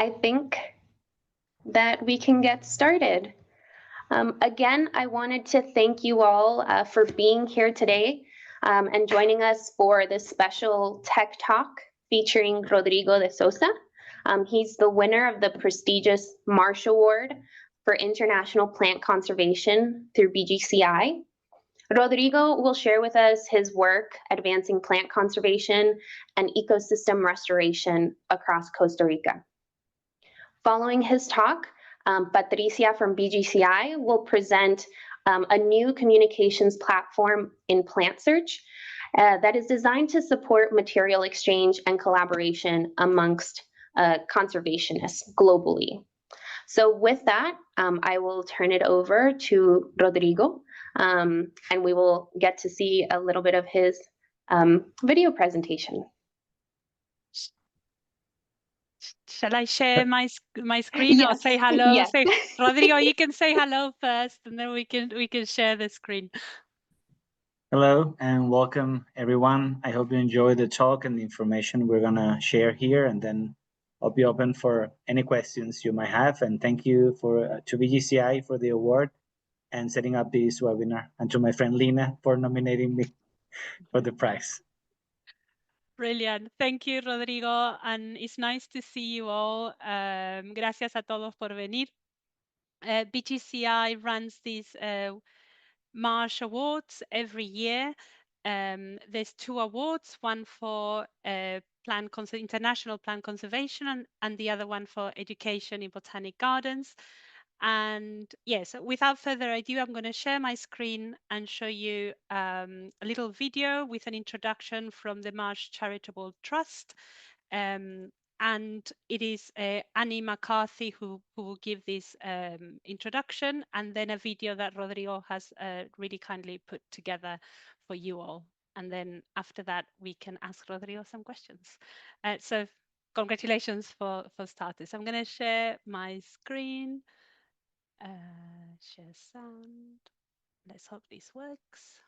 I think that we can get started. Again, I wanted to thank you all for being here today and joining us for this special Tech Talk featuring Rodrigo de Sousa. He's the winner of the prestigious Marsh Award for International Plant Conservation through BGCI. Rodrigo will share with us his work advancing plant conservation and ecosystem restoration across Costa Rica. Following his talk, Patricia from BGCI will present a new communications platform in plant search that is designed to support material exchange and collaboration amongst conservationists globally. So with that, I will turn it over to Rodrigo, and we will get to see a little bit of his video presentation. Shall I share my screen? Yes. Or say hello? Yes. Say, Rodrigo, you can say hello first, and then we can share the screen. Hello and welcome everyone. I hope you enjoy the talk and the information we're gonna share here, and then I'll be open for any questions you might have. And thank you to BGCI for the award and setting up this webinar, and to my friend Lina for nominating me for the prize. Brilliant. Thank you, Rodrigo. And it's nice to see you all. Gracias a todos por venir. BGCI runs these Marsh Awards every year. There's 2 awards, one for international plant conservation and the other one for education in botanic gardens. And yes, without further ado, I'm going to share my screen and show you a little video with an introduction from the Marsh Charitable Trust. And it is Annie McCarthy who will give this introduction, and then a video that Rodrigo has really kindly put together for you all. And then after that, we can ask Rodrigo some questions. So congratulations for starters. I'm going to share my screen. Share sound. Let's hope this works.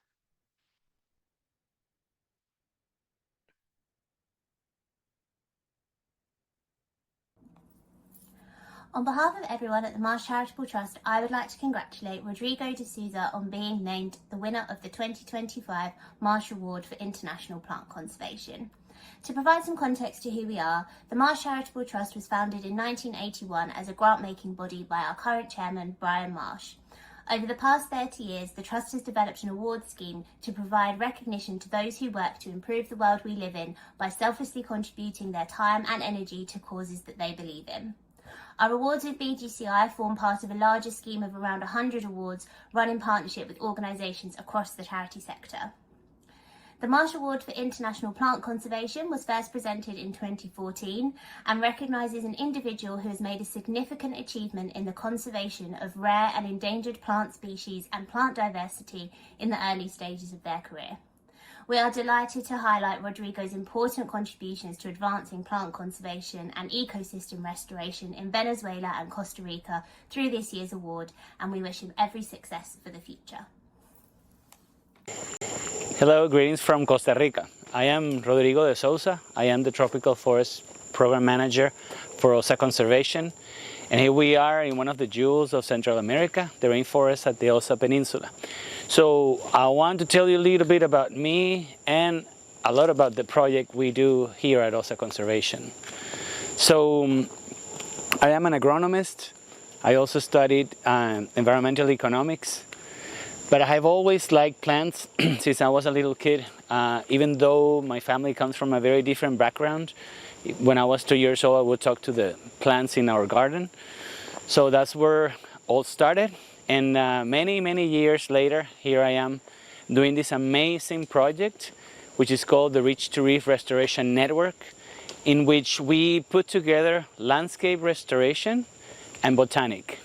On behalf of everyone at the Marsh Charitable Trust, I would like to congratulate Rodrigo de Sousa on being named the winner of the 2025 Marsh Award for International Plant Conservation. To provide some context to who we are, the Marsh Charitable Trust was founded in 1981 as a grant-making body by our current chairman, Brian Marsh. Over the past 30 years, the Trust has developed an award scheme to provide recognition to those who work to improve the world we live in by selflessly contributing their time and energy to causes that they believe in. Our awards with BGCI form part of a larger scheme of around 100 awards run in partnership with organisations across the charity sector. The Marsh Award for International Plant Conservation was first presented in 2014 and recognises an individual who has made a significant achievement in the conservation of rare and endangered plant species and plant diversity in the early stages of their career. We are delighted to highlight Rodrigo's important contributions to advancing plant conservation and ecosystem restoration in Venezuela and Costa Rica through this year's award, and we wish him every success for the future. Hello, greetings from Costa Rica. I am Rodrigo de Sousa. I am the Tropical Forest Program Manager for OSA Conservation. And here we are in one of the jewels of Central America, the rainforest at the Osa Peninsula. So I want to tell you a little bit about me and a lot about the project we do here at OSA Conservation. So I am an agronomist. I also studied environmental economics. But I have always liked plants since I was a little kid, even though my family comes from a very different background. When I was 2 years old, I would talk to the plants in our garden. So that's where all started. And many years later, here I am doing this amazing project, which is called the Reach to Reef Restoration Network, in which we put together landscape restoration and botanic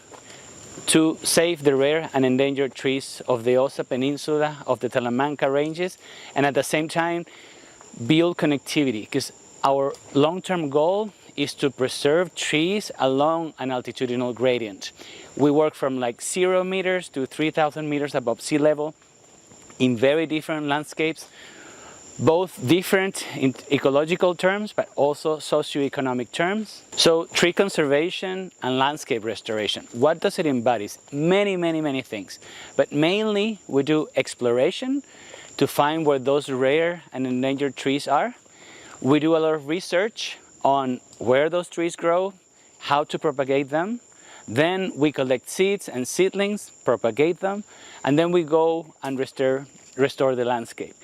to save the rare and endangered trees of the Osa Peninsula, of the Talamanca Ranges, and at the same time build connectivity, because our long-term goal is to preserve trees along an altitudinal gradient. We work from like 0 meters to 3,000 meters above sea level in very different landscapes, both different in ecological terms, but also socioeconomic terms. So tree conservation and landscape restoration, what does it embody? Many things, but mainly we do exploration to find where those rare and endangered trees are. We do a lot of research on where those trees grow, how to propagate them. Then we collect seeds and seedlings, propagate them, and then we go and restore the landscape.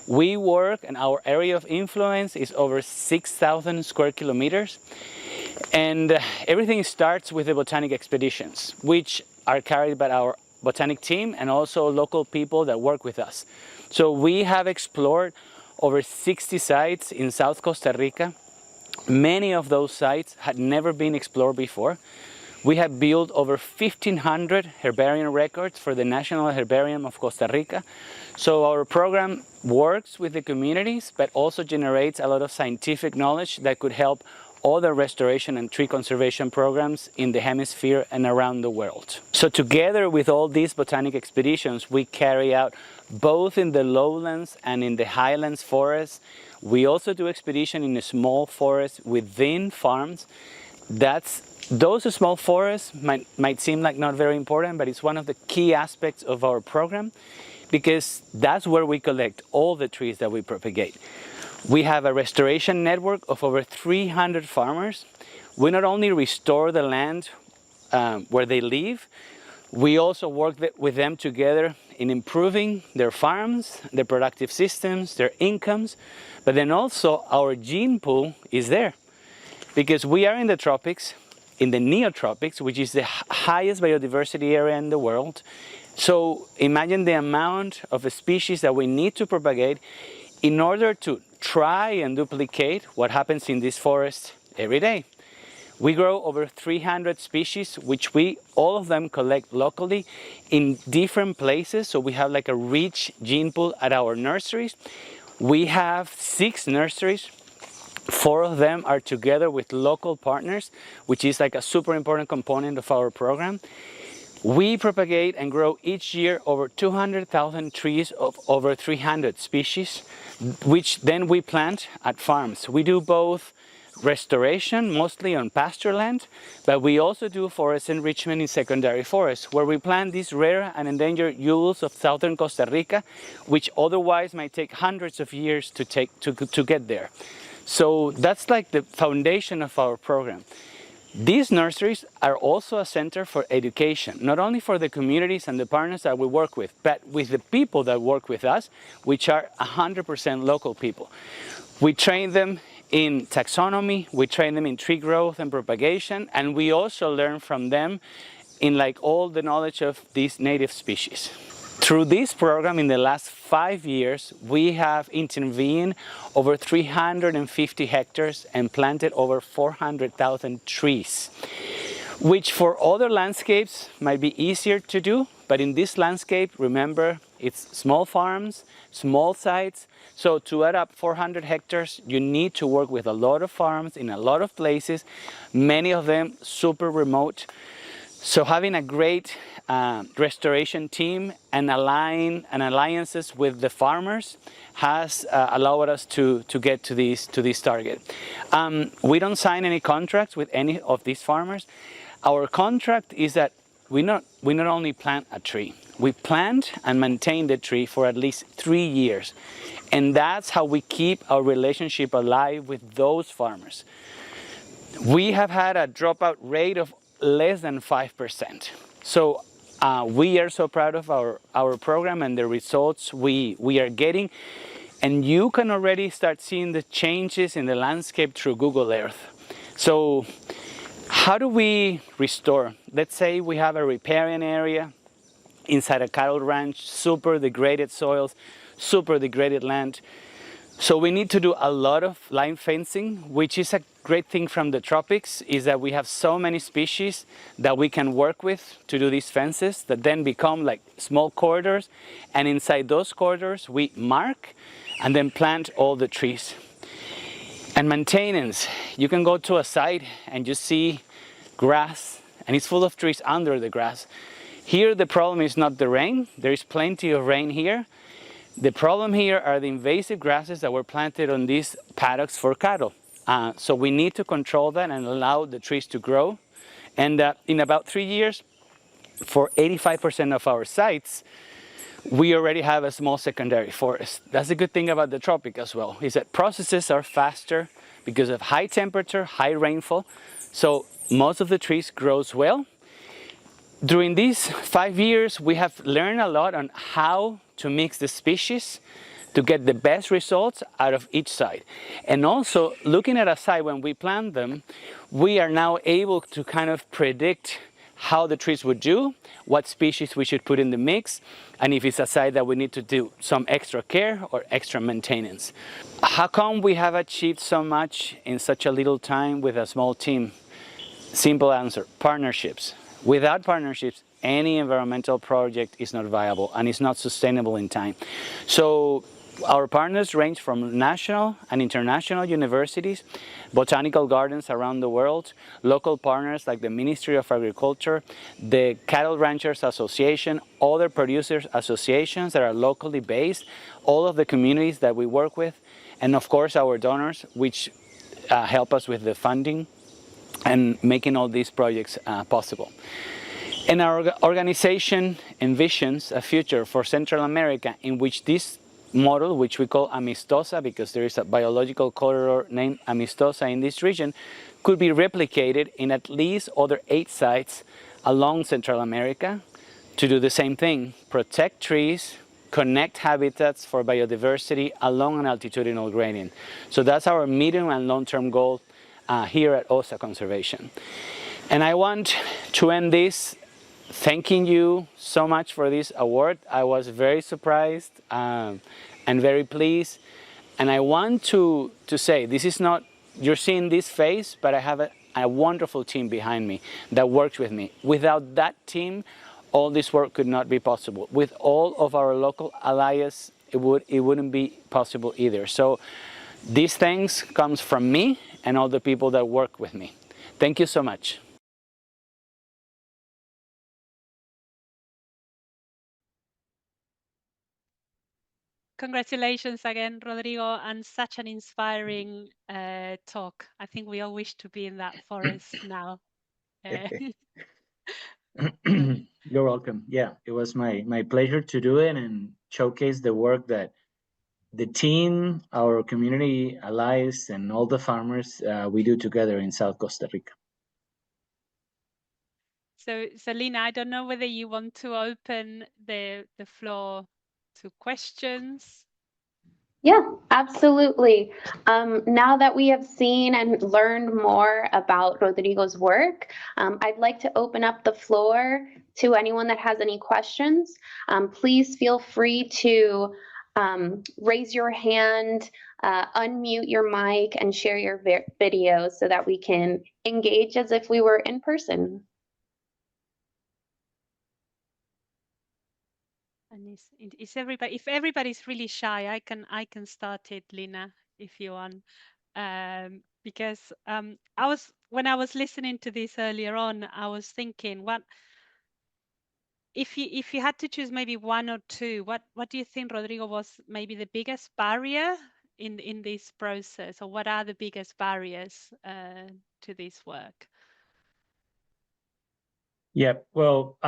We work, and our area of influence is over 6,000 square kilometers. And everything starts with the botanic expeditions, which are carried by our botanic team and also local people that work with us. So we have explored over 60 sites in South Costa Rica. Many of those sites had never been explored before. We have built over 1,500 herbarium records for the National Herbarium of Costa Rica. So our program works with the communities, but also generates a lot of scientific knowledge that could help other restoration and tree conservation programs in the hemisphere and around the world. So together with all these botanic expeditions, we carry out both in the lowlands and in the highlands forests. We also do expedition in a small forest within farms. Those small forests might seem like not very important, but it's one of the key aspects of our program because that's where we collect all the trees that we propagate. We have a restoration network of over 300 farmers. We not only restore the land where they live, we also work with them together in improving their farms, their productive systems, their incomes, but then also our gene pool is there because we are in the tropics, in the neotropics, which is the highest biodiversity area in the world. So imagine the amount of species that we need to propagate in order to try and duplicate what happens in this forest every day. We grow over 300 species, which all of them collect locally in different places. So we have like a rich gene pool at our nurseries. We have 6 nurseries. 4 of them are together with local partners, which is like a super important component of our program. We propagate and grow each year over 200,000 trees of over 300 species, which then we plant at farms. We do both restoration, mostly on pasture land, but we also do forest enrichment in secondary forests, where we plant these rare and endangered yules of southern Costa Rica, which otherwise might take hundreds of years to get there. So that's like the foundation of our program. These nurseries are also a center for education, not only for the communities and the partners that we work with, but with the people that work with us, which are 100% local people. We train them in taxonomy, we train them in tree growth and propagation, and we also learn from them in like all the knowledge of these native species. Through this program, in the last 5 years, we have intervened over 350 hectares and planted over 400,000 trees, which for other landscapes might be easier to do, but in this landscape, remember, it's small farms, small sites, so to add up 400 hectares, you need to work with a lot of farms in a lot of places, many of them super remote. So having a great restoration team and alliances with the farmers has allowed us to get to this target. We don't sign any contracts with any of these farmers. Our contract is that we not only plant a tree, we plant and maintain the tree for at least 3 years. And that's how we keep our relationship alive with those farmers. We have had a dropout rate of less than 5%. So we are so proud of our program and the results we are getting. And you can already start seeing the changes in the landscape through Google Earth. So how do we restore? Let's say we have a riparian area inside a cattle ranch, super degraded soils, super degraded land. So we need to do a lot of line fencing, which is a great thing from the tropics, is that we have so many species that we can work with to do these fences that then become like small corridors. And inside those corridors, we mark and then plant all the trees. And maintenance, you can go to a site and you see grass and it's full of trees under the grass. Here the problem is not the rain, there is plenty of rain here, The problem here are the invasive grasses that were planted on these paddocks for cattle. So we need to control that and allow the trees to grow. And in about 3 years, for 85% of our sites, we already have a small secondary forest. That's a good thing about the tropic as well, is that processes are faster because of high temperature, high rainfall. So most of the trees grows well. During these 5 years, we have learned a lot on how to mix the species to get the best results out of each site. And also, looking at a site when we plant them, we are now able to kind of predict how the trees would do, what species we should put in the mix, and if it's a site that we need to do some extra care or extra maintenance. How come we have achieved so much in such a little time with a small team? Simple answer: partnerships. Without partnerships, any environmental project is not viable and is not sustainable in time. So our partners range from national and international universities, botanical gardens around the world, local partners like the Ministry of Agriculture, the Cattle Ranchers Association, other producers associations that are locally based, all of the communities that we work with, and of course our donors, which help us with the funding and making all these projects possible. And our organization envisions a future for Central America in which this model, which we call Amistosa, because there is a biological corridor named Amistosa in this region, could be replicated in at least other 8 sites along Central America to do the same thing: protect trees, connect habitats for biodiversity along an altitudinal gradient. So that's our medium and long-term goal here at OSA Conservation. And I want to end this thanking you so much for this award. I was very surprised and very pleased. And I want to say, this is not, you're seeing this face, but I have a wonderful team behind me that works with me. Without that team, all this work could not be possible. With all of our local allies, it wouldn't be possible either. So these things comes from me and all the people that work with me. Thank you so much. Congratulations again, Rodrigo, and such an inspiring talk. I think we all wish to be in that forest now. You're welcome. Yeah, it was my pleasure to do it and showcase the work that the team, our community allies, and all the farmers we do together in South Costa Rica. So Lina, I don't know whether you want to open the floor to questions. Yeah, absolutely. Now that we have seen and learned more about Rodrigo's work, I'd like to open up the floor to anyone that has any questions. Please feel free to raise your hand, unmute your mic, and share your video so that we can engage as if we were in person. And is everybody? If everybody's really shy, I can start it, Lina, if you want, because when I was listening to this earlier on, I was thinking, what if you had to choose maybe one or two? What do you think, Rodrigo, was maybe the biggest barrier in this process, or what are the biggest barriers to this work? Yeah, well,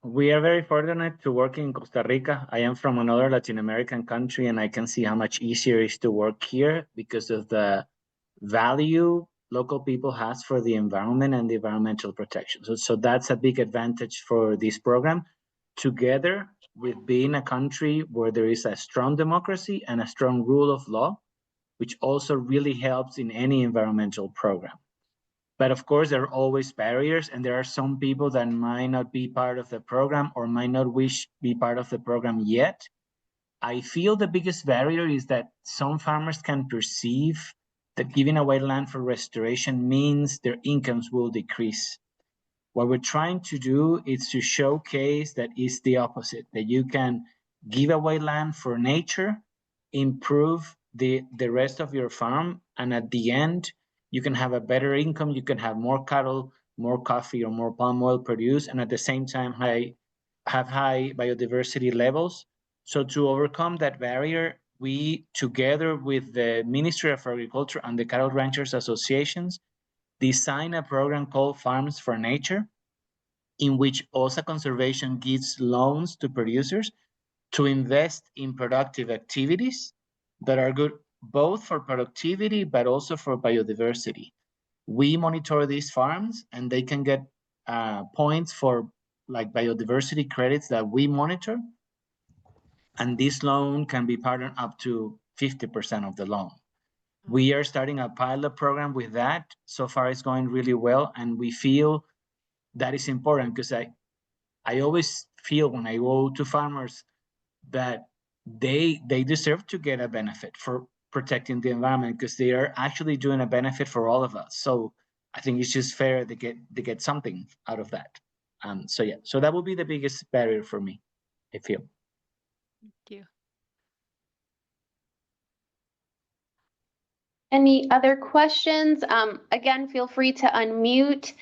we are very fortunate to work in Costa Rica. I am from another Latin American country, and I can see how much easier it is to work here because of the value local people has for the environment and the environmental protection. So that's a big advantage for this program, together with being a country where there is a strong democracy and a strong rule of law, which also really helps in any environmental program. But of course, there are always barriers, and there are some people that might not be part of the program or might not wish to be part of the program yet. I feel the biggest barrier is that some farmers can perceive that giving away land for restoration means their incomes will decrease. What we're trying to do is to showcase that it's the opposite, that you can give away land for nature, improve the rest of your farm, and at the end, you can have a better income, you can have more cattle, more coffee, or more palm oil produced, and at the same time have high biodiversity levels So to overcome that barrier, we, together with the Ministry of Agriculture and the Cattle Ranchers Associations, designed a program called Farms for Nature, in which OSA Conservation gives loans to producers to invest in productive activities that are good both for productivity but also for biodiversity. We monitor these farms and they can get points for like biodiversity credits that we monitor. And this loan can be partnered up to 50% of the loan. We are starting a pilot program with that. So far it's going really well. And we feel that is important because I always feel when I go to farmers that they deserve to get a benefit for protecting the environment because they are actually doing a benefit for all of us. So I think it's just fair to get something out of that. So yeah, so that will be the biggest barrier for me, I feel. Thank you. Any other questions? Again, feel free to unmute.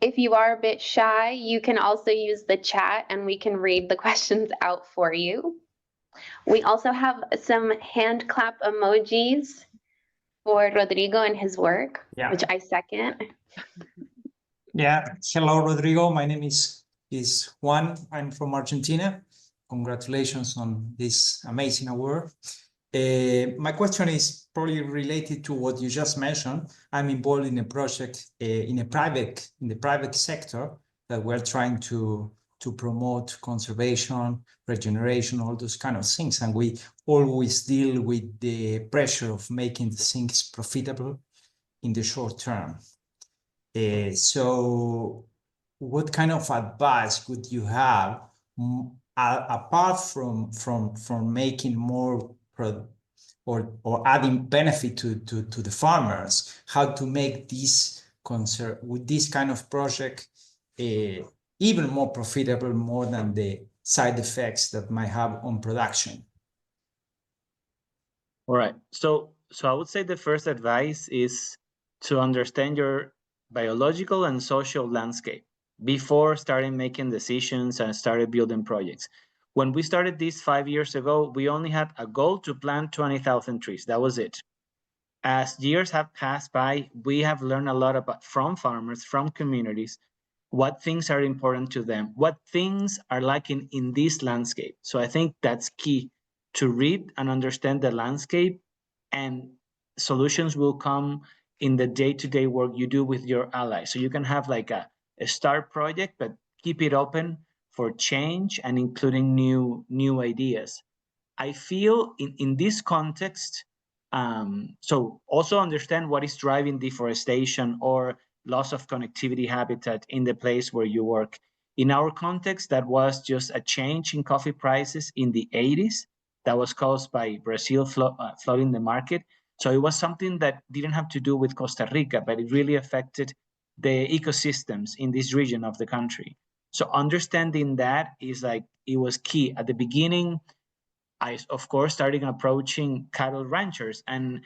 If you are a bit shy, you can also use the chat and we can read the questions out for you. We also have some hand clap emojis for Rodrigo and his work, which I second. Yeah, hello, Rodrigo. My name is Juan. I'm from Argentina. Congratulations on this amazing award. My question is probably related to what you just mentioned. I'm involved in a project in the private sector that we're trying to promote conservation, regeneration, all those kind of things. And we always deal with the pressure of making things profitable in the short term. So what kind of advice would you have apart from making more or adding benefit to the farmers, how to make this with this kind of project even more profitable, more than the side effects that might have on production? All right. So I would say the first advice is to understand your biological and social landscape before starting making decisions and started building projects. When we started this 5 years ago, we only had a goal to plant 20,000 trees. That was it. As years have passed by, we have learned a lot about from farmers, from communities, what things are important to them, what things are lacking in this landscape. So I think that's key, to read and understand the landscape, and solutions will come in the day-to-day work you do with your allies. So you can have like a start project, but keep it open for change and including new ideas. I feel in this context, so also understand what is driving deforestation or loss of connectivity habitat in the place where you work. In our context, that was just a change in coffee prices in the 80s that was caused by Brazil flooding the market. So it was something that didn't have to do with Costa Rica, but it really affected the ecosystems in this region of the country. So understanding that is like, it was key. At the beginning, I, of course, started approaching cattle ranchers, and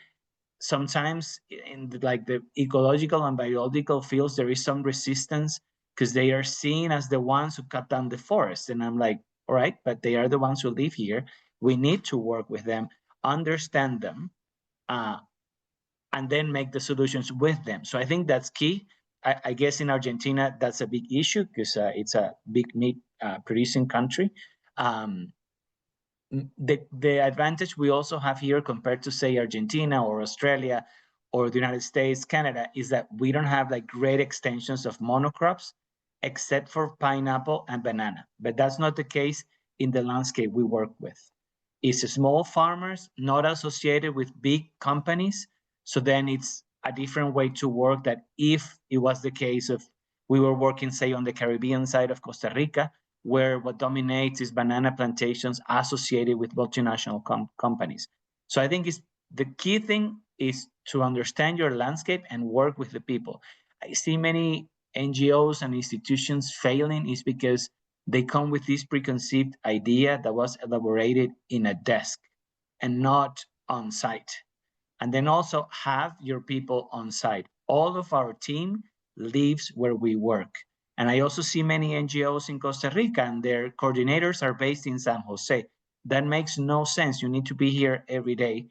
sometimes in the ecological and biological fields, there is some resistance because they are seen as the ones who cut down the forest. And I'm like, all right, but they are the ones who live here. We need to work with them, understand them, and then make the solutions with them. So I think that's key. I guess in Argentina, that's a big issue because it's a big meat producing country. The advantage we also have here compared to, say, Argentina or Australia or the United States, Canada, is that we don't have like great extensions of monocrops except for pineapple and banana. But that's not the case in the landscape we work with. It's small farmers, not associated with big companies. So then it's a different way to work that if it was the case of we were working, say, on the Caribbean side of Costa Rica, where what dominates is banana plantations associated with multinational companies. So I think the key thing is to understand your landscape and work with the people. I see many NGOs and institutions failing is because they come with this preconceived idea that was elaborated in a desk and not on site. And then also have your people on site. All of our team lives where we work. And I also see many NGOs in Costa Rica, and their coordinators are based in San Jose. that makes no sense. You need to be here every day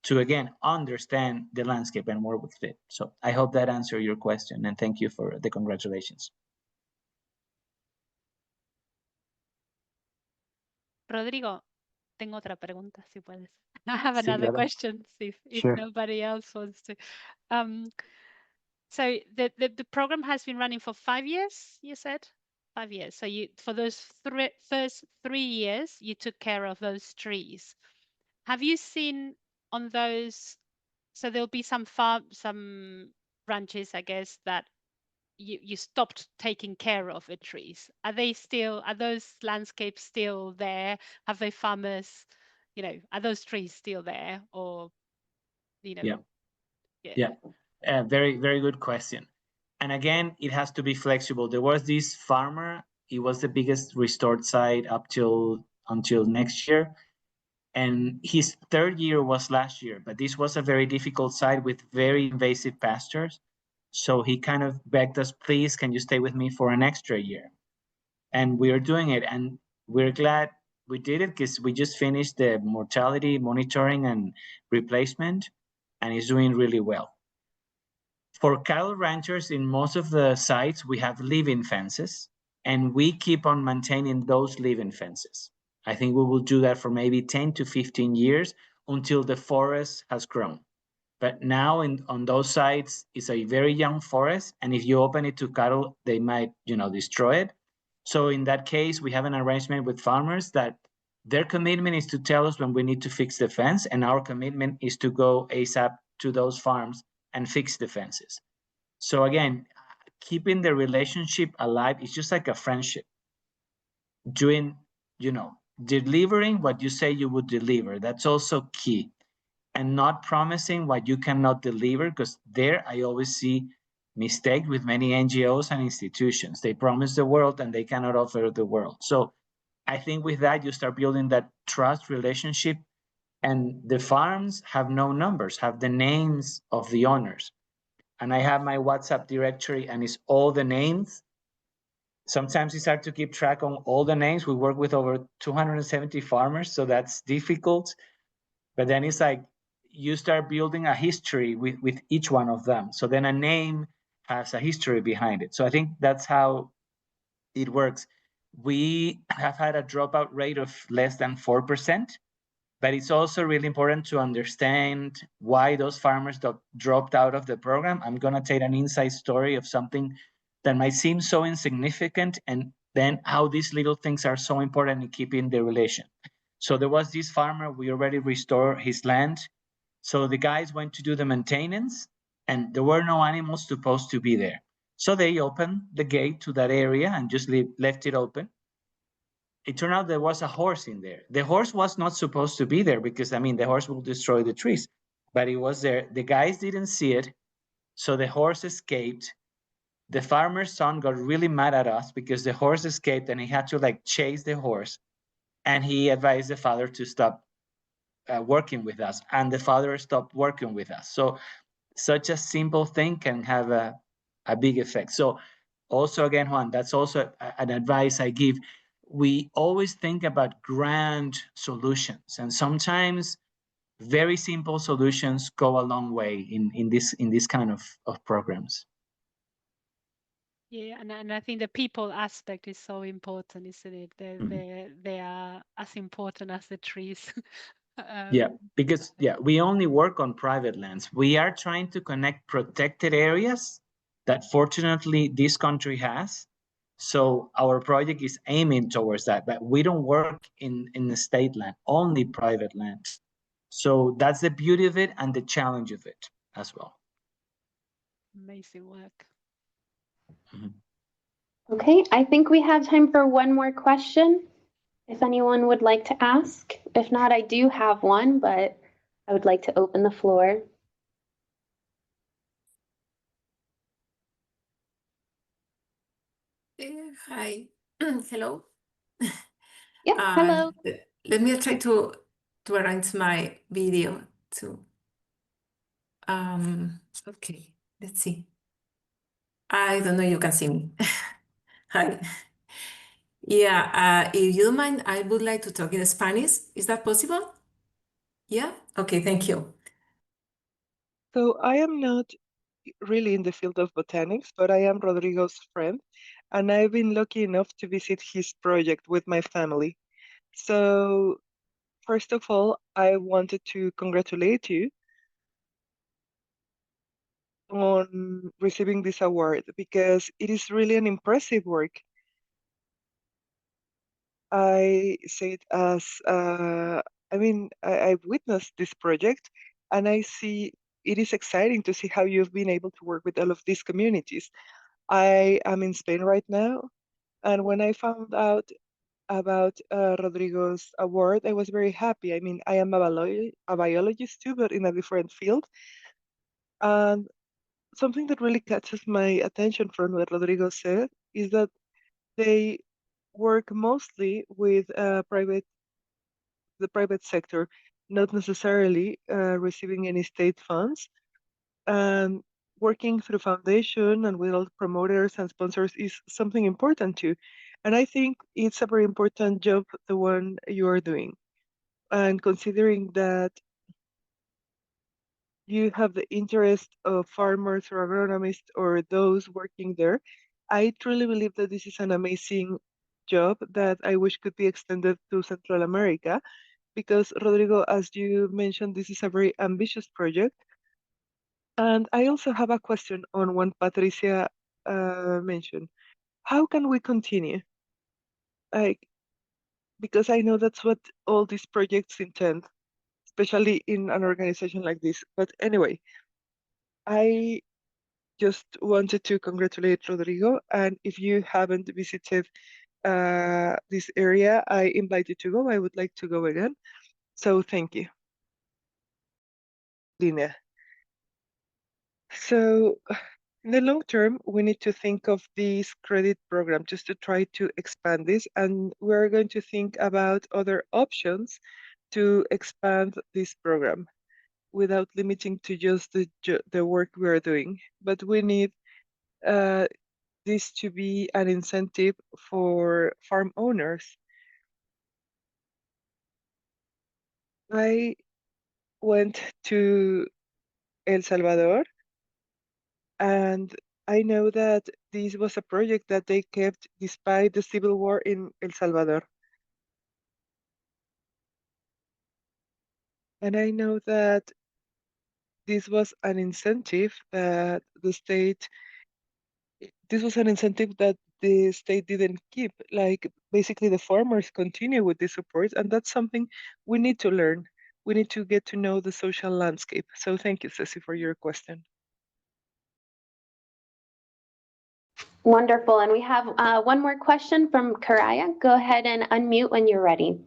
to, again, understand the landscape and work with it. So I hope that answered your question, and thank you for the congratulations. Rodrigo, tengo otra pregunta, si puedes. I have Sí, another claro. question, if Sure. nobody else wants to. So the program has been running for 5 years, you said? 5 years. So you, for those first 3 years, you took care of those trees. Have you seen on those, so there'll be some branches, I guess, that you stopped taking care of the trees. Are those landscapes still there? Have they farmers, are those trees still there, or, Yeah. Very, very good question. And again, it has to be flexible. There was this farmer, it was the biggest restored site until next year. And his third year was last year, but this was a very difficult site with very invasive pastures. So he kind of begged us, please, can you stay with me for an extra year? And we are doing it. And we're glad we did it because we just finished the mortality monitoring and replacement, and it's doing really well. For cattle ranchers, in most of the sites, we have leave-in fences, and we keep on maintaining those leave-in fences. I think we will do that for maybe 10 to 15 years until the forest has grown. But now on those sites, it's a very young forest, and if you open it to cattle, they might, destroy it. So in that case, we have an arrangement with farmers that their commitment is to tell us when we need to fix the fence, and our commitment is to go ASAP to those farms and fix the fences. So again, keeping the relationship alive is just like a friendship. Doing, delivering what you say you would deliver. That's also key. And not promising what you cannot deliver, because there I always see mistake with many NGOs and institutions. They promise the world and they cannot offer the world. So I think with that, you start building that trust relationship, and the farms have no numbers, have the names of the owners. And I have my WhatsApp directory and it's all the names. Sometimes it's hard to keep track on all the names. We work with over 270 farmers, so that's difficult. But then it's like you start building a history with each one of them. So then a name has a history behind it. So I think that's how it works. We have had a dropout rate of less than 4%, but it's also really important to understand why those farmers dropped out of the program. I'm going to take an inside story of something that might seem so insignificant, and then how these little things are so important in keeping the relation. So there was this farmer, we already restored his land. So the guys went to do the maintenance, and there were no animals supposed to be there. So they opened the gate to that area and just left it open. It turned out there was a horse in there. The horse was not supposed to be there because, the horse will destroy the trees, but it was there. The guys didn't see it, so the horse escaped. The farmer's son got really mad at us because the horse escaped and he had to chase the horse, and he advised the father to stop working with us, and the father stopped working with us. So such a simple thing can have a big effect. So also, again, Juan, that's also an advice I give. We always think about grand solutions, and sometimes very simple solutions go a long way in this kind of programs. Yeah, and I think the people aspect is so important, isn't it? They are as important as the trees. Because we only work on private lands. We are trying to connect protected areas that fortunately this country has. So our project is aiming towards that, but we don't work in the state land, only private land. So that's the beauty of it and the challenge of it as well. Amazing work. Okay, I think we have time for one more question, if anyone would like to ask. If not, I do have one, but I would like to open the floor. Hi. Hello. Yeah, hello. Let me try to arrange my video to. Okay, let's see. I don't know, you can see me. Hi. Yeah, if you don't mind, I would like to talk in Spanish. Is that possible? Yeah? Okay, thank you. So I am not really in the field of botanics, but I am Rodrigo's friend, and I've been lucky enough to visit his project with my family. So first of all, I wanted to congratulate you on receiving this award because it is really an impressive work. I say it as, I've witnessed this project and I see it is exciting to see how you've been able to work with all of these communities. I am in Spain right now, and when I found out about Rodrigo's award, I was very happy. I mean, I am a biologist too, but in a different field. And something that really catches my attention from what Rodrigo said is that they work mostly with the private sector, not necessarily receiving any state funds. And working through foundation and with all promoters and sponsors is something important too. And I think it's a very important job, the one you are doing. And considering that you have the interest of farmers or agronomists or those working there, I truly believe that this is an amazing job that I wish could be extended to Central America, because Rodrigo, as you mentioned, this is a very ambitious project. And I also have a question on what Patricia mentioned. How can we continue? Like, because I know that's what all these projects intend, especially in an organization like this. But anyway, I just wanted to congratulate Rodrigo. And if you haven't visited this area, I invite you to go. I would like to go again. So thank you. Lina. So in the long term, we need to think of this credit program just to try to expand this. And we're going to think about other options to expand this program without limiting to just the work we are doing. But we need this to be an incentive for farm owners. I went to El Salvador, and I know that this was a project that they kept despite the civil war in El Salvador. And I know that this was an incentive that the state didn't keep. Like, basically the farmers continue with this support, and that's something we need to learn. We need to get to know the social landscape. So thank you, Ceci, for your question. Wonderful. And we have one more question from Karaya. Go ahead and unmute when you're ready.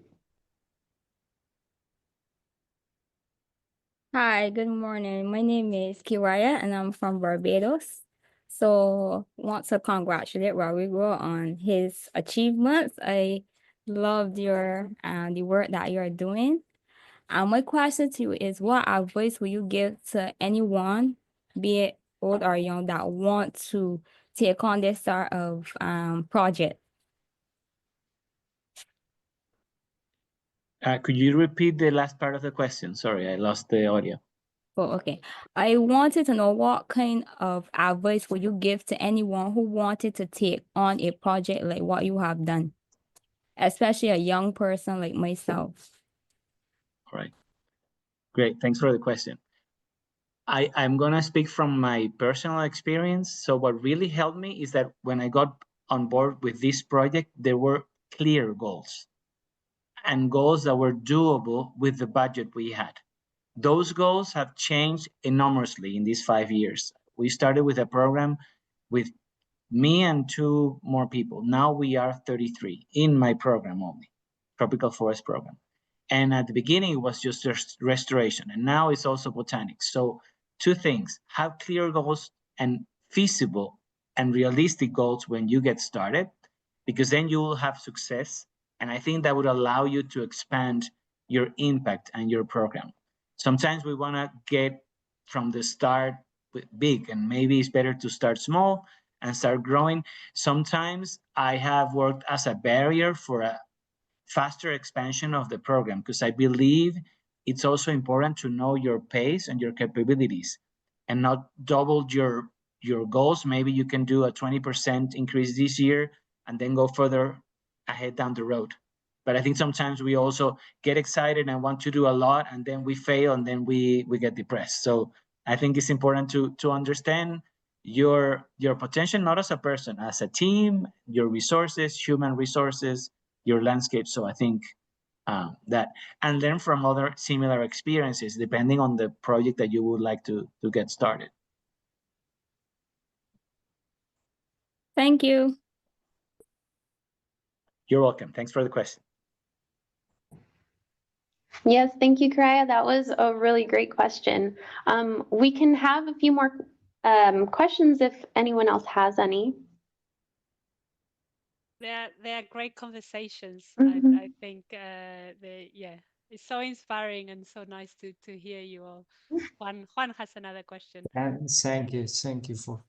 Hi, good morning. My name is Kiraya and I'm from Barbados. So want to congratulate Rodrigo on his achievements. I loved your the work that you're doing. My question to you is, what advice will you give to anyone, be it old or young, that want to take on this sort of project? Could you repeat the last part of the question? Sorry, I lost the audio. Oh, okay. I wanted to know, what kind of advice would you give to anyone who wanted to take on a project like what you have done, especially a young person like myself? All right. Great. Thanks for the question. I'm going to speak from my personal experience. So what really helped me is that when I got on board with this project, there were clear goals and goals that were doable with the budget we had. Those goals have changed enormously in these 5 years. We started with a program with me and 2 more people. Now we are 33 in my program only, tropical forest program. And at the beginning, it was just restoration, and now it's also botanics. So 2 things: have clear goals and feasible and realistic goals when you get started, because then you will have success. And I think that would allow you to expand your impact and your program. Sometimes we want to get from the start big, and maybe it's better to start small and start growing. Sometimes I have worked as a barrier for a faster expansion of the program, because I believe it's also important to know your pace and your capabilities and not double your goals. Maybe you can do a 20% increase this year and then go further ahead down the road. But I think sometimes we also get excited and want to do a lot, and then we fail, and then we get depressed. So I think it's important to understand your potential, not as a person, as a team, your resources, human resources, your landscape. So I think that, and learn from other similar experiences, depending on the project that you would like to get started. Thank you. You're welcome. Thanks for the question. Yes, thank you, Karaya. That was a really great question. We can have a few more questions if anyone else has any. They're great conversations. Mhm. I think it's so inspiring and so nice to hear you all. Juan has another question. Thank you for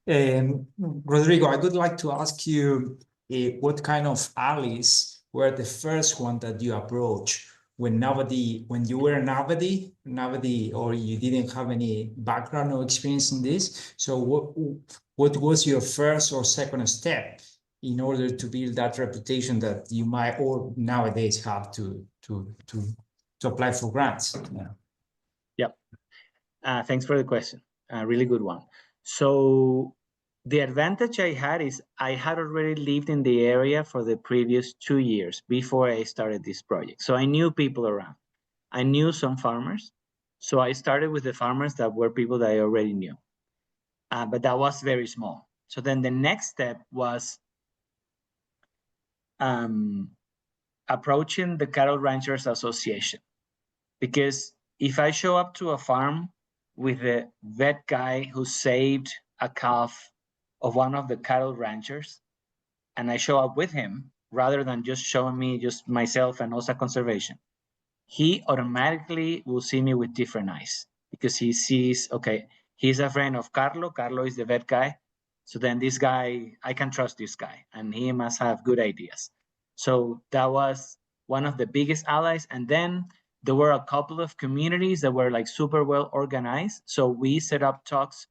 Rodrigo. I would like to ask you what kind of allies were the first one that you approached when you were nobody, or you didn't have any background or experience in this. So what was your first or second step in order to build that reputation that you might or nowadays have to apply for grants? Yep. Thanks for the question. Really good one. So the advantage I had is I had already lived in the area for the previous 2 years before I started this project. So I knew people around. I knew some farmers. So I started with the farmers that were people that I already knew. But that was very small. So then the next step was approaching the Cattle Ranchers Association. Because if I show up to a farm with a vet guy who saved a calf of one of the cattle ranchers, and I show up with him, rather than just showing me just myself and OSA conservation, he automatically will see me with different eyes, because he sees, okay, he's a friend of Carlo. Carlo is the vet guy. So then this guy, I can trust this guy, and he must have good ideas. So that was one of the biggest allies. And then there were a couple of communities that were like super well organized. So we set up talks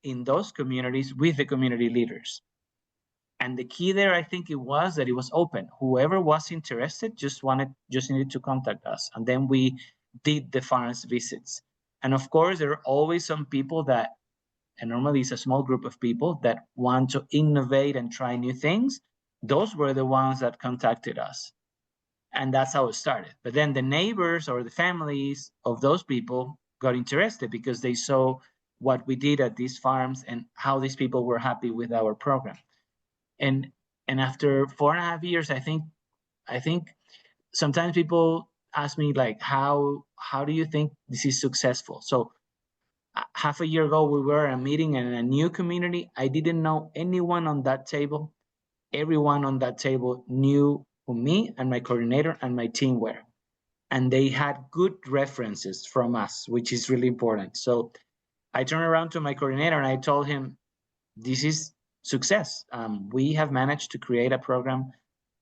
in those communities with the community leaders. And the key there, I think it was that it was open. Whoever was interested just needed to contact us. And then we did the farms visits. And of course, there are always some people that, and normally it's a small group of people that want to innovate and try new things. Those were the ones that contacted us. And that's how it started. But then the neighbors or the families of those people got interested because they saw what we did at these farms and how these people were happy with our program. And after 4.5 years, I think sometimes people ask me like, how do you think this is successful? So half a year ago, we were at a meeting in a new community. I didn't know anyone on that table. Everyone on that table knew who me and my coordinator and my team were. And they had good references from us, which is really important. So I turned around to my coordinator and I told him, this is success. We have managed to create a program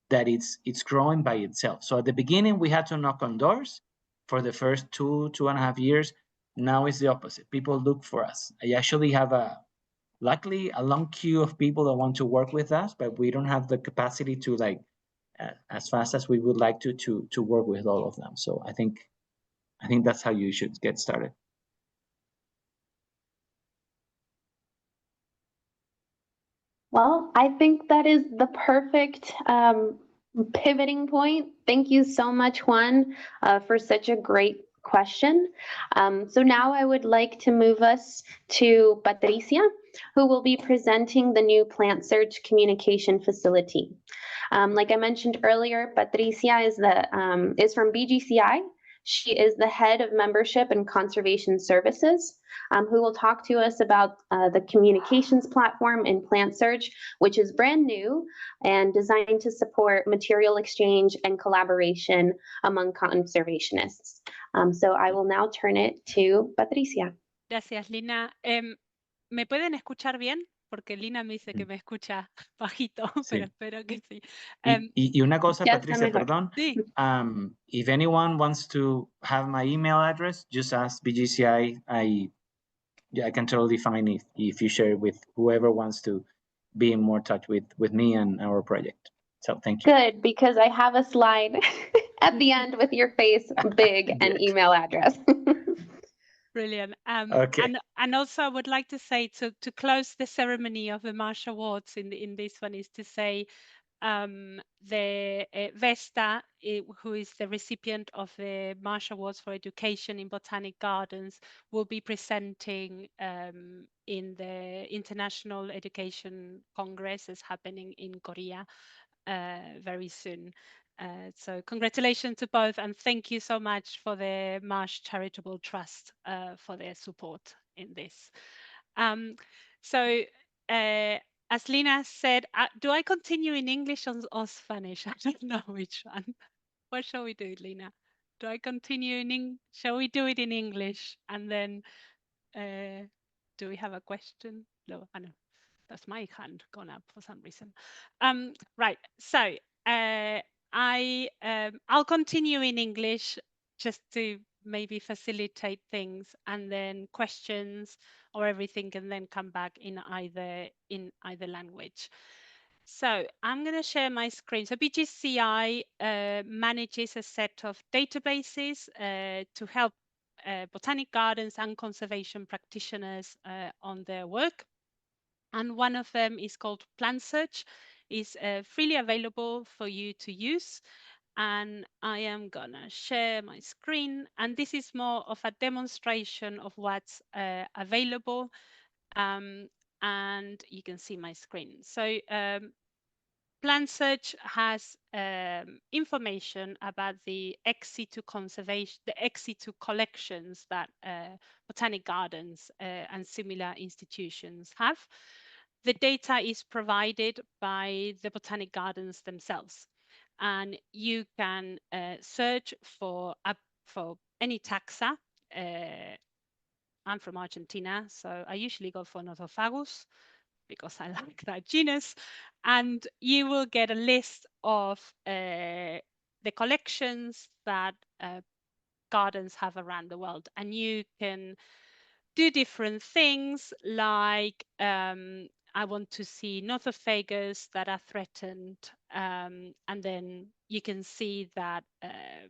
that it's growing by itself. So at the beginning, we had to knock on doors for the first 2.5 years. Now it's the opposite. People look for us. I actually have luckily a long queue of people that want to work with us, but we don't have the capacity to like as fast as we would like to work with all of them. So I think that's how you should get started. Well, I think that is the perfect pivoting point. Thank you so much, Juan, for such a great question. So now I would like to move us to Patricia, who will be presenting the new Plant Search Communication Facility. Like I mentioned earlier, Patricia is from BGCI. She is the head of membership and conservation services, who will talk to us about the communications platform in Plant Search, which is brand new and designed to support material exchange and collaboration among conservationists. So I will now turn it to Patricia. Gracias, Lina. ¿Me pueden escuchar bien? porque Lina me dice que me escucha bajito, pero Sí. espero que sí. Y una cosa, Ya está Patricia, mejor. perdón. Sí, If anyone wants to have my email address, just ask BGCI. I can totally find if you share it with whoever wants to be in more touch with me and our project. So thank you. Good, because I have a slide at the end with your face big and Good. email address. brilliant. Okay. And also I would like to say to close the ceremony of the Marsh Awards in this one is to say the Vesta, who is the recipient of the Marsh Awards for Education in Botanic Gardens, will be presenting in the International Education Congress is happening in Korea very soon. So congratulations to both, and thank you so much for the Marsh Charitable Trust for their support in this. So as Lina said, do I continue in English or Spanish? I don't know which one. What shall we do, Lina? Do I continue in English? Shall we do it in English? And then do we have a question? No, I know. That's my hand gone up for some reason. Right, so I'll continue in English just to maybe facilitate things, and then questions or everything can then come back in either language. So I'm going to share my screen. So BGCI manages a set of databases to help botanic gardens and conservation practitioners on their work. And one of them is called Plant Search. It's freely available for you to use. And I am gonna share my screen. And this is more of a demonstration of what's available. And you can see my screen. So Plant Search has information about the ex situ conservation, the ex situ collections that botanic gardens and similar institutions have. The data is provided by the botanic gardens themselves, and you can search for any taxa. I'm from Argentina, so I usually go for Nothofagus because I like that genus, and you will get a list of the collections that gardens have around the world, and you can do different things like I want to see Nothofagus that are threatened, and then you can see that,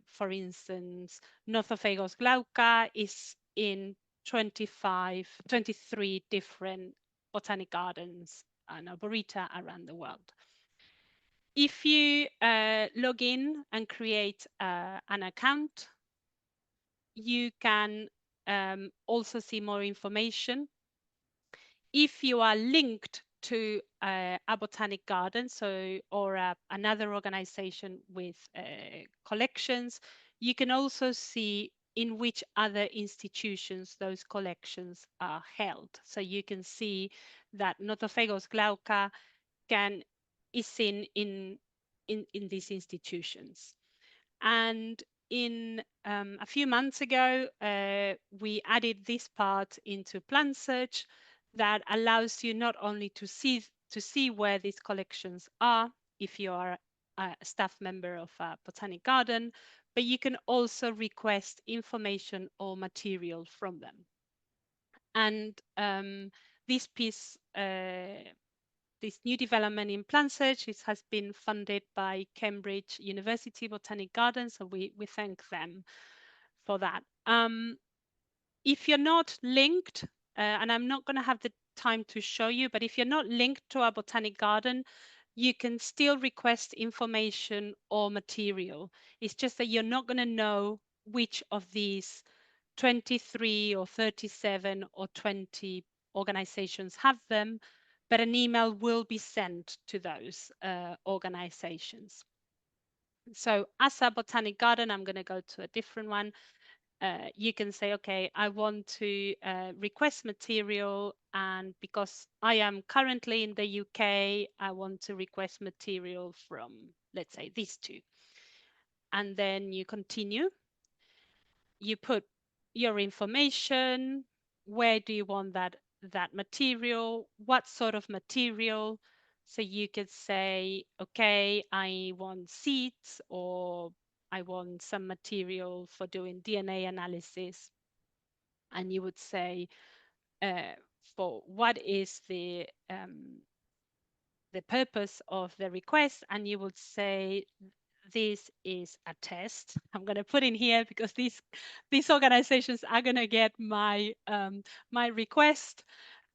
for instance, Nothofagus glauca is in 23 different botanic gardens and arboreta around the world. If you log in and create an account, you can also see more information. If you are linked to a botanic garden, or another organization with collections, you can also see in which other institutions those collections are held. So you can see that Nothofagus glauca is in these institutions. And in a few months ago, we added this part into Plant Search that allows you not only to see where these collections are, if you are a staff member of a botanic garden, but you can also request information or material from them. And this piece, this new development in Plant Search, it has been funded by Cambridge University Botanic Gardens, so we thank them for that. If you're not linked, and I'm not going to have the time to show you, but if you're not linked to a botanic garden, you can still request information or material. It's just that you're not going to know which of these 23 or 37 or 20 organizations have them, but an email will be sent to those organizations. So as a botanic garden, I'm going to go to a different one. You can say, okay, I want to request material, and because I am currently in the UK, I want to request material from, let's say, these two. And then you continue. You put your information, where do you want that that material, what sort of material. So you could say, okay, I want seeds, or I want some material for doing DNA analysis. And you would say, for what is the purpose of the request, and you would say, this is a test. I'm going to put in here because these organizations are going to get my my request.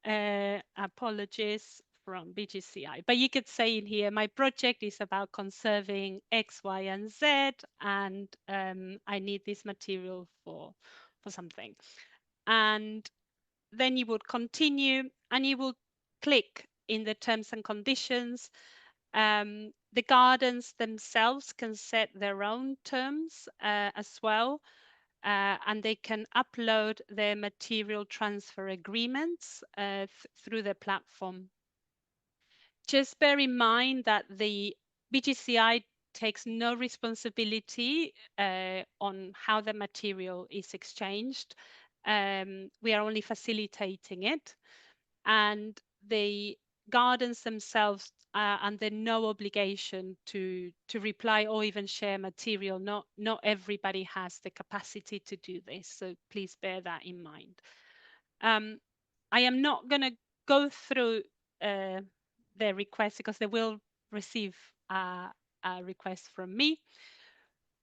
Apologies from BGCI, but you could say in here, my project is about conserving X, Y, and Z, and I need this material for something. And then you would continue, and you will click in the terms and conditions. The gardens themselves can set their own terms as well, and they can upload their material transfer agreements through the platform. Just bear in mind that the BGCI takes no responsibility on how the material is exchanged. We are only facilitating it, and the gardens themselves are under no obligation to reply or even share material. Not everybody has the capacity to do this, so please bear that in mind. I am not going to go through their request because they will receive a request from me.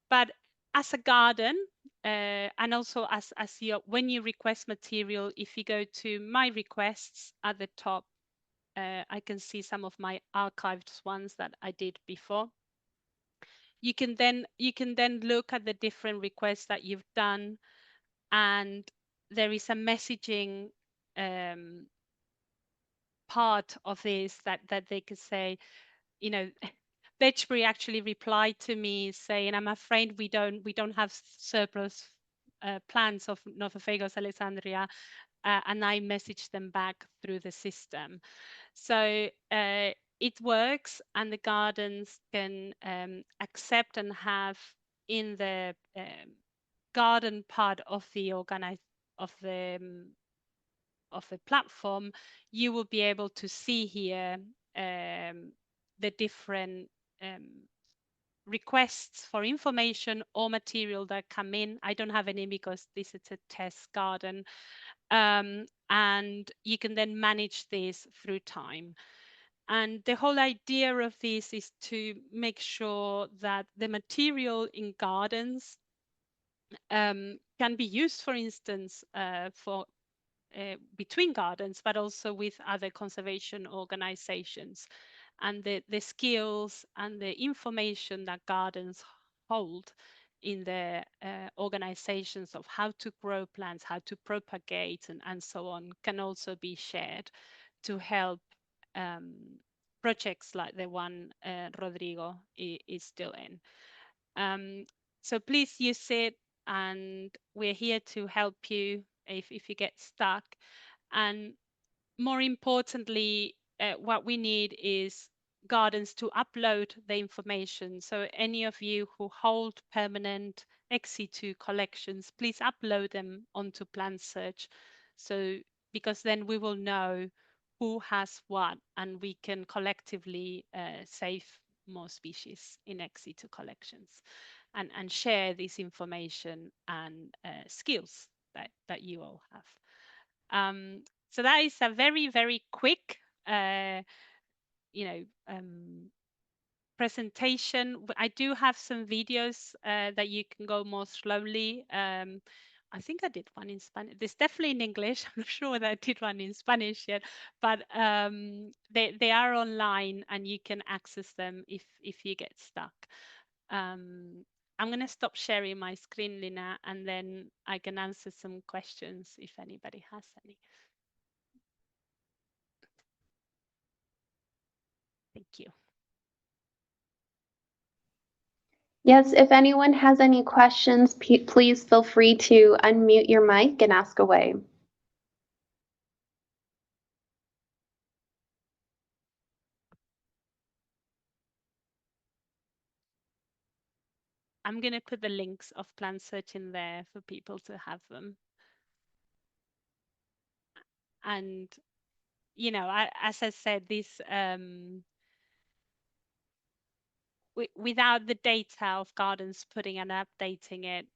But as a garden, and also as when you request material, if you go to my requests at the top, I can see some of my archived ones that I did before. You can then look at the different requests that you've done, and there is a messaging part of this that they could say, you know, Betchbury actually replied to me saying, I'm afraid we don't have surplus plants of Nothophagos alexandria, and I messaged them back through the system. So it works, and the gardens can accept and have in the garden part of the platform, you will be able to see here the different requests for information or material that come in. I don't have any because this is a test garden. And you can then manage this through time. And the whole idea of this is to make sure that the material in gardens can be used, for instance, for between gardens, but also with other conservation organizations. And the skills and the information that gardens hold in their organizations of how to grow plants, how to propagate, and so on, can also be shared to help projects like the one Rodrigo is still in. So please use it, and we're here to help you if you get stuck. And more importantly, what we need is gardens to upload the information. So any of you who hold permanent XC2 collections, please upload them onto Plant Search. So because then we will know who has what, and we can collectively save more species in XC2 collections, and share this information and skills that you all have. So that is a very, very quick, presentation. I do have some videos that you can go more slowly. I think I did one in Spanish. There's definitely in English. I'm not sure that I did one in Spanish yet, but they are online and you can access them if you get stuck. I'm going to stop sharing my screen, Lina, and then I can answer some questions if anybody has any. Thank you. Yes, if anyone has any questions, please feel free to unmute your mic and ask away. I'm going to put the links of Plant Search in there for people to have them. And you know, as I said, this without the data of gardens putting and updating it,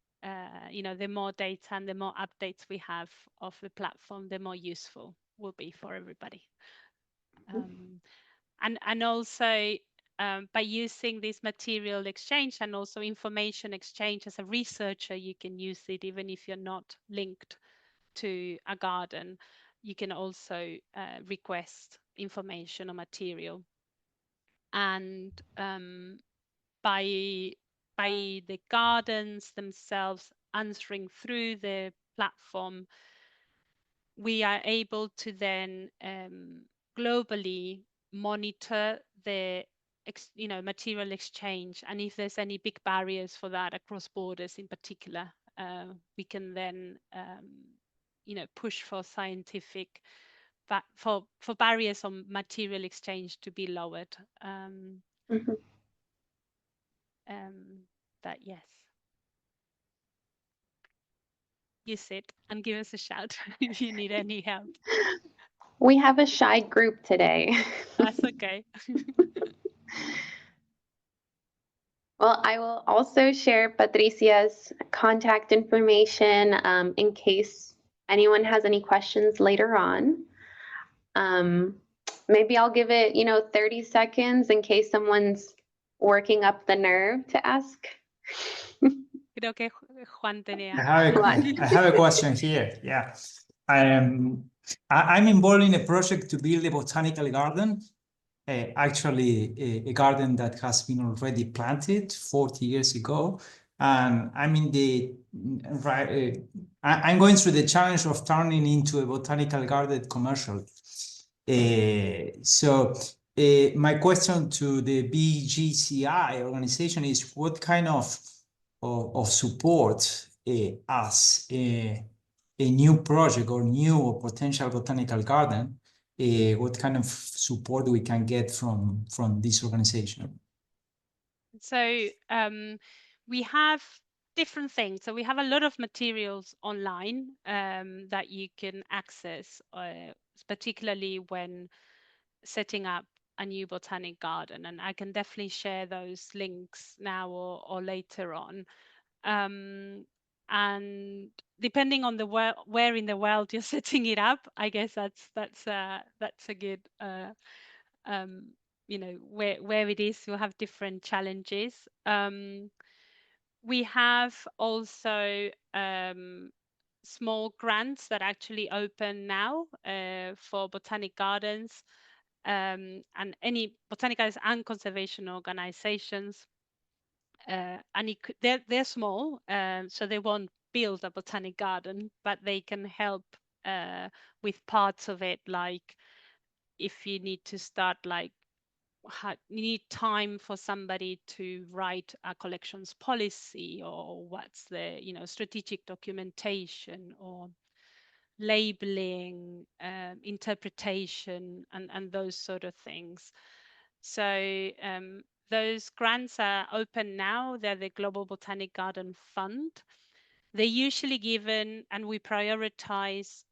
you know, the more data and the more updates we have of the platform, the more useful will be for everybody. And also by using this material exchange and also information exchange as a researcher, you can use it even if you're not linked to a garden. You can also request information or material. And by the gardens themselves answering through the platform, we are able to then globally monitor the material exchange, and if there's any big barriers for that across borders in particular, we can then push for scientific for barriers on material exchange to be lowered. But yes, use it and give us a shout if you need any help. We have a shy group today. That's okay. Well, I will also share Patricia's contact information in case anyone has any questions later on. Maybe I'll give it, 30 seconds in case someone's working up the nerve to ask. Creo que Juan tenía. I have a question here. Yeah. I'm involved in a project to build a botanical garden. Actually, a garden that has been already planted 40 years ago. And I'm I'm going through the challenge of turning into a botanical garden commercial. So my question to the BGCI organization is, what kind of support as a new project or new or potential botanical garden, what kind of support we can get from this organization? So we have different things. So we have a lot of materials online that you can access, particularly when setting up a new botanic garden. And I can definitely share those links now or later on. And depending on where in the world you're setting it up, I guess that's a good where it is, you'll have different challenges. We have also small grants that actually open now for botanic gardens and any botanic gardens and conservation organizations. And they're small, so they won't build a botanic garden, but they can help with parts of it, like if you need to start, like you need time for somebody to write a collections policy, or what's the strategic documentation, or labeling, interpretation, and those sort of things. So those grants are open now. They're the Global Botanic Garden Fund. They're usually given, and we prioritize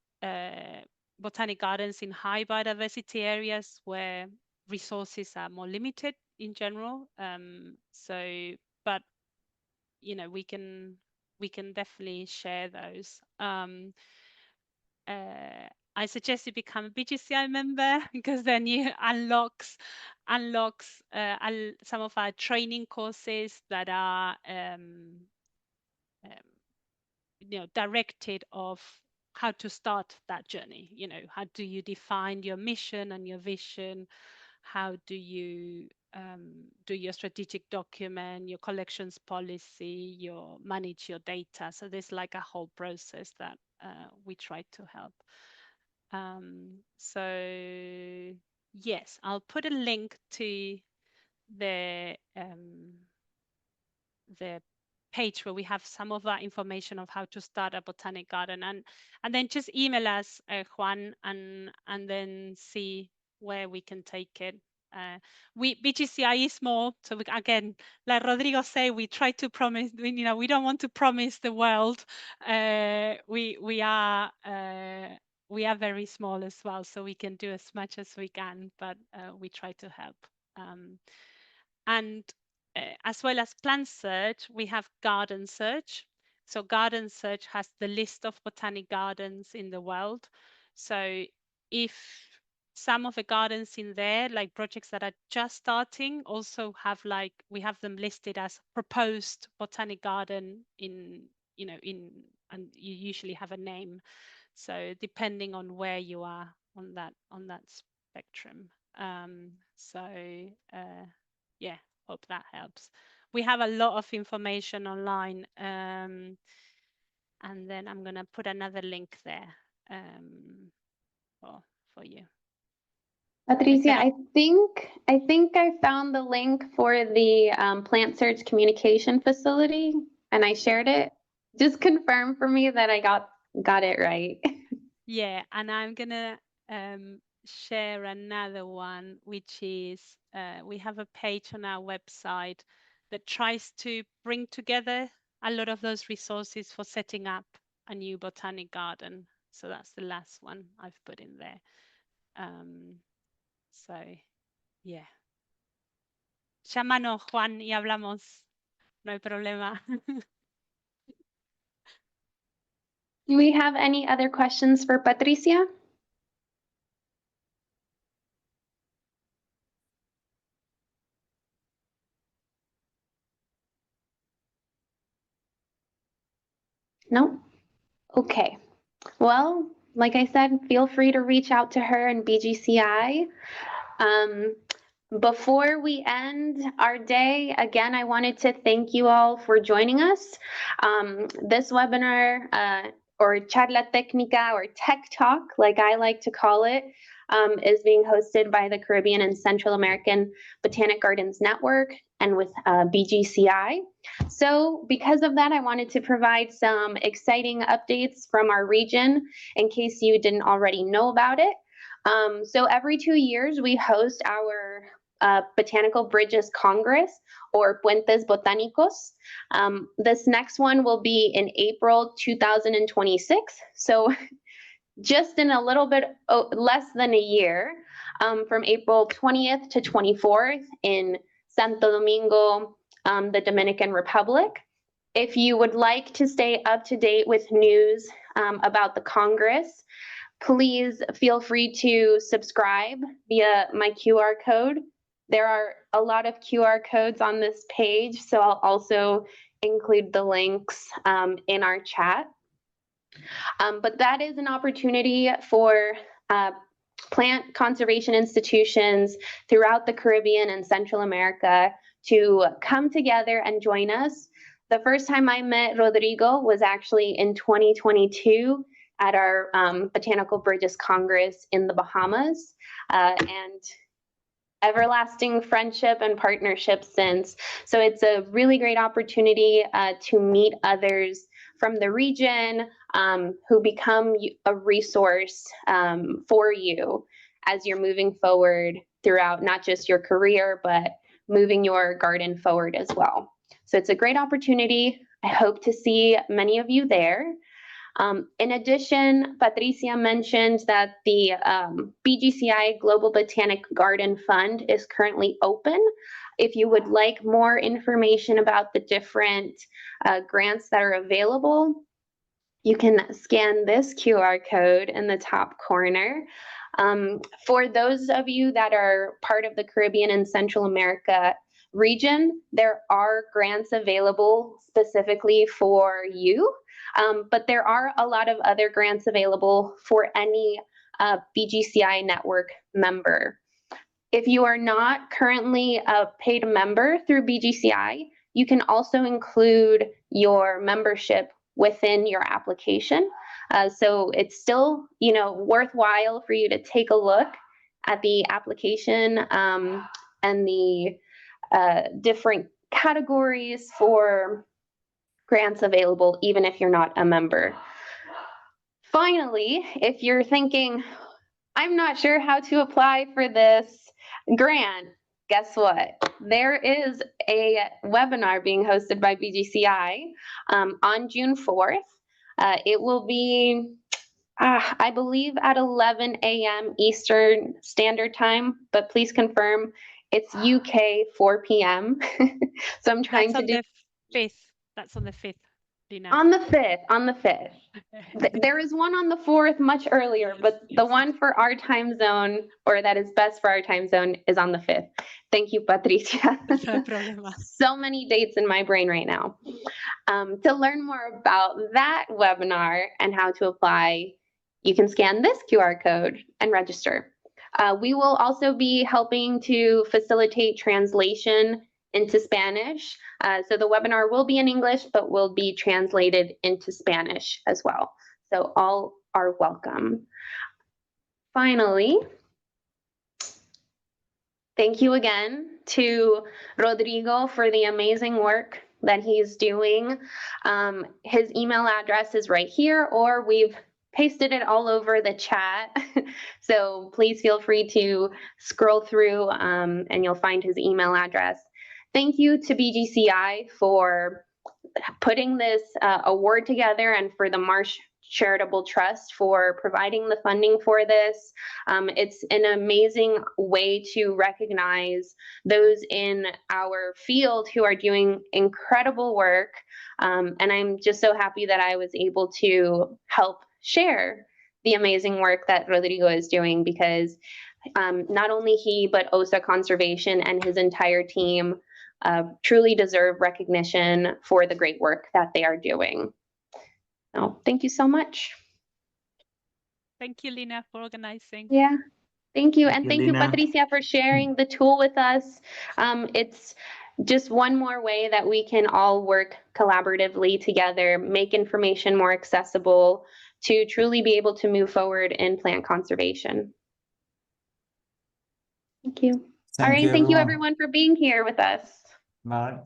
botanic gardens in high biodiversity areas where resources are more limited in general. But we can definitely share those. I suggest you become a BGCI member, because then you unlocks some of our training courses that are directed of how to start that journey. How do you define your mission and your vision? How do you do your strategic document, your collections policy, manage your data? So there's like a whole process that we try to help. So yes, I'll put a link to the page where we have some of that information of how to start a botanic garden, and then just email us, Juan, and then see where we can take it. BGCI is small, so again, like Rodrigo said, we try to promise. We don't want to promise the world. we are very small as well, so we can do as much as we can, but we try to help. And as well as plant search, we have garden search. So garden search has the list of botanic gardens in the world. So if some of the gardens in there, like projects that are just starting, also have like, we have them listed as proposed botanic garden in, you know, and you usually have a name. So depending on where you are on that spectrum. Yeah, hope that helps. We have a lot of information online, and then I'm gonna put another link there for you. Patricia, I think I found the link for the plant search communication facility, and I shared it. Just confirm for me that I got it right. Yeah, and I'm gonna share another one, which is we have a page on our website that tries to bring together a lot of those resources for setting up a new botanic garden. So that's the last one I've put in there. So, yeah. Llámanos, Juan, y hablamos. No hay problema. Do we have any other questions for Patricia? No? Okay. Well, like I said, feel free to reach out to her and BGCI. Before we end our day, again, I wanted to thank you all for joining us. This webinar, or Charla Técnica, or Tech Talk, like I like to call it, is being hosted by the Caribbean and Central American Botanic Gardens Network and with BGCI. So because of that, I wanted to provide some exciting updates from our region in case you didn't already know about it. So every 2 years, we host our Botanical Bridges Congress, or Puentes Botánicos. This next one will be in April 2026. So just in a little bit less than a year, from April 20th to 24th in Santo Domingo, the Dominican Republic. If you would like to stay up to date with news about the Congress, please feel free to subscribe via my QR code. There are a lot of QR codes on this page, so I'll also include the links in our chat. But that is an opportunity for plant conservation institutions throughout the Caribbean and Central America to come together and join us. The first time I met Rodrigo was actually in 2022 at our Botanical Bridges Congress in the Bahamas, and everlasting friendship and partnership since. So it's a really great opportunity to meet others from the region who become a resource for you as you're moving forward throughout not just your career, but moving your garden forward as well. So it's a great opportunity. I hope to see many of you there. In addition, Patricia mentioned that the BGCI Global Botanic Garden Fund is currently open. If you would like more information about the different grants that are available, you can scan this QR code in the top corner. For those of you that are part of the Caribbean and Central America region, there are grants available specifically for you, but there are a lot of other grants available for any BGCI network member. If you are not currently a paid member through BGCI, you can also include your membership within your application. So it's still, worthwhile for you to take a look at the application and the different categories for grants available, even if you're not a member. Finally, if you're thinking, I'm not sure how to apply for this grant, guess what? There is a webinar being hosted by BGCI on June 4th. It will be I believe at 11 a.m. Eastern Standard Time, but please confirm it's UK 4 p.m. So I'm trying That's to on do the 5th. That's on the 5th, Lina. on the 5th. There is one on the 4th much earlier, but the one for our time zone, or that is best for our time zone, is on the 5th. Thank you, Patricia. No problema. So many dates in my brain right now. To learn more about that webinar and how to apply, you can scan this QR code and register. We will also be helping to facilitate translation into Spanish. So the webinar will be in English, but will be translated into Spanish as well. So all are welcome. Finally, thank you again to Rodrigo for the amazing work that he's doing. His email address is right here, or we've pasted it all over the chat. So please feel free to scroll through and you'll find his email address. Thank you to BGCI for putting this award together, and for the Marsh Charitable Trust for providing the funding for this. It's an amazing way to recognize those in our field who are doing incredible work. And I'm just so happy that I was able to help share the amazing work that Rodrigo is doing, because not only he, but OSA Conservation and his entire team truly deserve recognition for the great work that they are doing. So thank you so much. Thank you, Lina, for organizing. Yeah, thank you. Thank And you, thank you, Lina. Patricia, for sharing the tool with us. It's just one more way that we can all work collaboratively together, make information more accessible to truly be able to move forward in plant conservation. Thank you. All right, thank you everyone for being here with us. Bye.